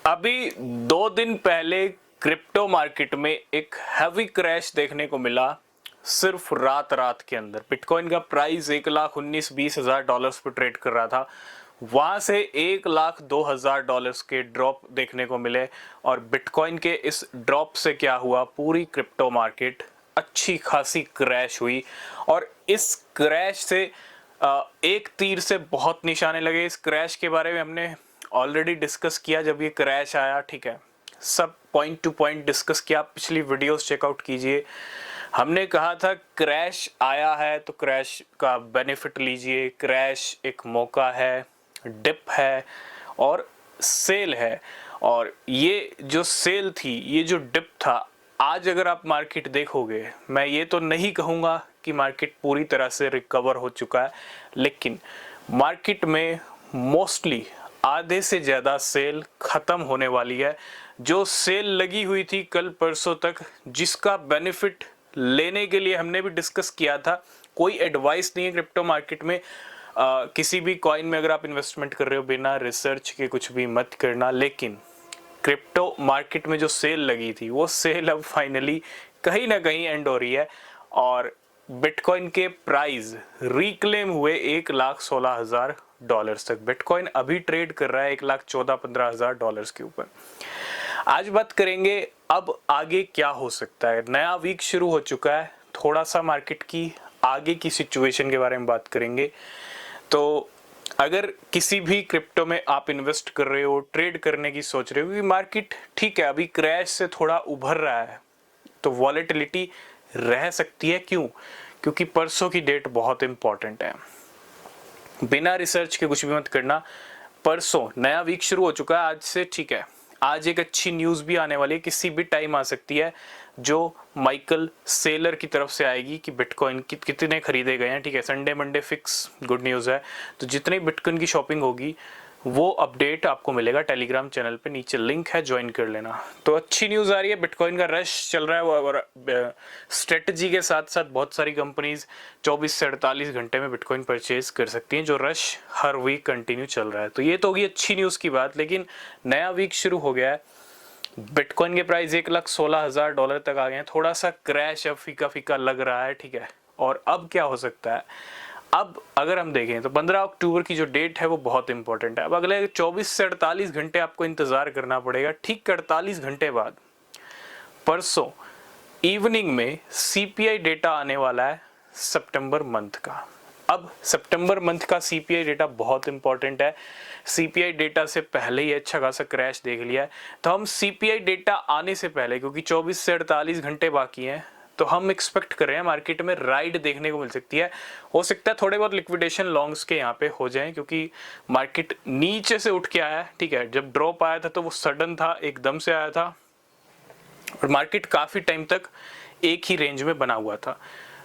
अभी 2 दिन पहले क्रिप्टो मार्केट में एक हैवी क्रैश देखने को मिला। सिर्फ रात के अंदर बिटकॉइन का प्राइस 1,19,20,000 डॉलर्स पर ट्रेड कर रहा था। वहां से 1,02,000 डॉलर्स के ड्रॉप देखने को मिले और बिटकॉइन के इस ड्रॉप से क्या हुआ, पूरी क्रिप्टो मार्केट अच्छी खासी क्रैश हुई। और इस क्रैश से एक तीर से बहुत निशाने लगे। इस क्रैश के बारे में हमने ऑलरेडी डिस्कस किया जब ये क्रैश आया, ठीक है, सब पॉइंट टू पॉइंट डिस्कस किया। पिछली वीडियोस चेकआउट कीजिए। हमने कहा था क्रैश आया है तो क्रैश का बेनिफिट लीजिए। क्रैश एक मौका है, डिप है और सेल है। और ये जो सेल थी, ये जो डिप था, आज अगर आप मार्केट देखोगे, मैं ये तो नहीं कहूँगा कि मार्केट पूरी तरह से रिकवर हो चुका है, लेकिन मार्केट में मोस्टली आधे से ज़्यादा सेल ख़त्म होने वाली है। जो सेल लगी हुई थी कल परसों तक, जिसका बेनिफिट लेने के लिए हमने भी डिस्कस किया था। कोई एडवाइस नहीं है क्रिप्टो मार्केट में। किसी भी कॉइन में अगर आप इन्वेस्टमेंट कर रहे हो, बिना रिसर्च के कुछ भी मत करना। लेकिन क्रिप्टो मार्केट में जो सेल लगी थी, वो सेल अब फाइनली कहीं ना कहीं एंड हो रही है और बिटकॉइन के प्राइस रिक्लेम हुए 1,16,000 डॉलर्स तक। बिटकॉइन अभी ट्रेड कर रहा है 1,14,15,000 डॉलर्स के ऊपर। आज बात करेंगे अब आगे क्या हो सकता है। नया वीक शुरू हो चुका है, थोड़ा सा मार्केट की आगे की सिचुएशन के बारे में बात करेंगे। तो अगर किसी भी क्रिप्टो में आप इन्वेस्ट कर रहे हो, ट्रेड करने की सोच रहे हो, क्योंकि मार्केट ठीक है अभी क्रैश से थोड़ा उभर रहा है, तो वॉलेटिलिटी रह सकती है। क्यों? क्योंकि परसों की डेट बहुत इंपॉर्टेंट है। बिना रिसर्च के कुछ भी मत करना। परसों नया वीक शुरू हो चुका है आज से, ठीक है। आज एक अच्छी न्यूज़ भी आने वाली है, किसी भी टाइम आ सकती है, जो माइकल सेलर की तरफ से आएगी कि बिटकॉइन कितने खरीदे गए हैं, ठीक है। Sunday Monday fix good news है। तो जितने बिटकॉइन की शॉपिंग होगी वो अपडेट आपको मिलेगा टेलीग्राम चैनल पे, नीचे लिंक है, ज्वाइन कर लेना। तो अच्छी न्यूज़ आ रही है, बिटकॉइन का रश चल रहा है और स्ट्रेटजी के साथ साथ बहुत सारी कंपनीज 24 से 48 घंटे में बिटकॉइन परचेज कर सकती हैं, जो रश हर वीक कंटिन्यू चल रहा है। तो ये तो होगी अच्छी न्यूज़ की बात। लेकिन नया वीक शुरू हो गया है, बिटकॉइन के प्राइस 1,16,000 डॉलर तक आ गए हैं। थोड़ा सा क्रैश अब फीका फीका लग रहा है, ठीक है। और अब क्या हो सकता है, अब अगर हम देखें तो 15 अक्टूबर की जो डेट है वो बहुत इंपॉर्टेंट है। अब अगले 24 से 48 घंटे आपको इंतजार करना पड़ेगा। ठीक 48 घंटे बाद परसों इवनिंग में सीपीआई डेटा आने वाला है सितंबर मंथ का। अब सितंबर मंथ का सीपीआई डेटा बहुत इंपॉर्टेंट है। सीपीआई डेटा से पहले ही अच्छा खासा क्रैश देख लिया है, तो हम सीपीआई डेटा आने से पहले, क्योंकि 24 से 48 घंटे बाकी हैं, तो हम एक्सपेक्ट कर रहे हैं मार्केट में राइड देखने को मिल सकती है। हो सकता है थोड़े बहुत लिक्विडेशन लॉन्ग्स के यहाँ पे हो जाएं, क्योंकि मार्केट नीचे से उठ के आया है, ठीक है। जब ड्रॉप आया था तो वो सडन था, एकदम से आया था और मार्केट काफी टाइम तक एक ही रेंज में बना हुआ था।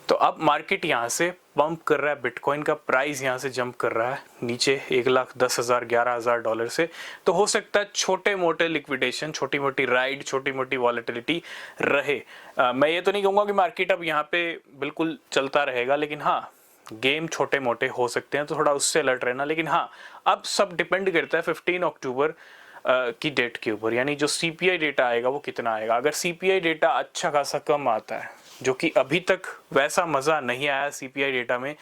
तो अब मार्केट यहाँ से पंप कर रहा है, बिटकॉइन का प्राइस यहाँ से जंप कर रहा है नीचे 1,10,000 11,000 डॉलर से। तो हो सकता है छोटे मोटे लिक्विडेशन, छोटी मोटी राइड, छोटी मोटी वॉलेटिलिटी रहे। मैं ये तो नहीं कहूँगा कि मार्केट अब यहाँ पे बिल्कुल चलता रहेगा, लेकिन हाँ गेम छोटे मोटे हो सकते हैं, तो थोड़ा उससे अलर्ट रहना। लेकिन हाँ, अब सब डिपेंड करता है 15 अक्टूबर की डेट के ऊपर, यानी जो सीपीआई डेटा आएगा वो कितना आएगा। अगर सीपीआई डेटा अच्छा खासा कम आता है, जो कि अभी तक वैसा मज़ा नहीं आया सीपीआई डेटा में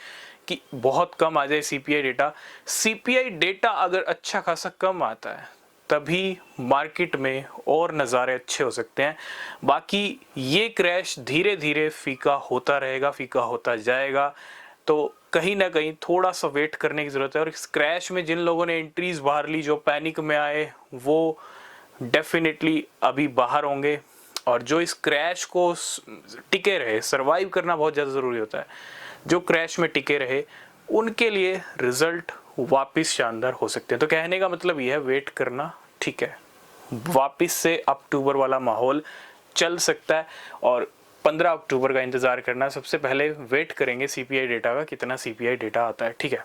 कि बहुत कम आ जाए सीपीआई डेटा। सीपीआई डेटा अगर अच्छा खासा कम आता है तभी मार्केट में और नज़ारे अच्छे हो सकते हैं। बाकी ये क्रैश धीरे धीरे फीका होता रहेगा, फीका होता जाएगा। तो कहीं ना कहीं थोड़ा सा वेट करने की ज़रूरत है। और इस क्रैश में जिन लोगों ने एंट्रीज बाहर ली, जो पैनिक में आए, वो डेफिनेटली अभी बाहर होंगे। और जो इस क्रैश को टिके रहे, सरवाइव करना बहुत ज़्यादा ज़रूरी होता है, जो क्रैश में टिके रहे उनके लिए रिजल्ट वापस शानदार हो सकते हैं। तो कहने का मतलब ये है, वेट करना, ठीक है। वापस से अक्टूबर वाला माहौल चल सकता है और 15 अक्टूबर का इंतज़ार करना। सबसे पहले वेट करेंगे सीपीआई डेटा का, कितना सीपीआई डेटा आता है, ठीक है।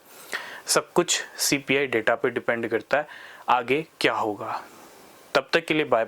सब कुछ सीपीआई डेटा पे डिपेंड करता है आगे क्या होगा। तब तक के लिए बाय।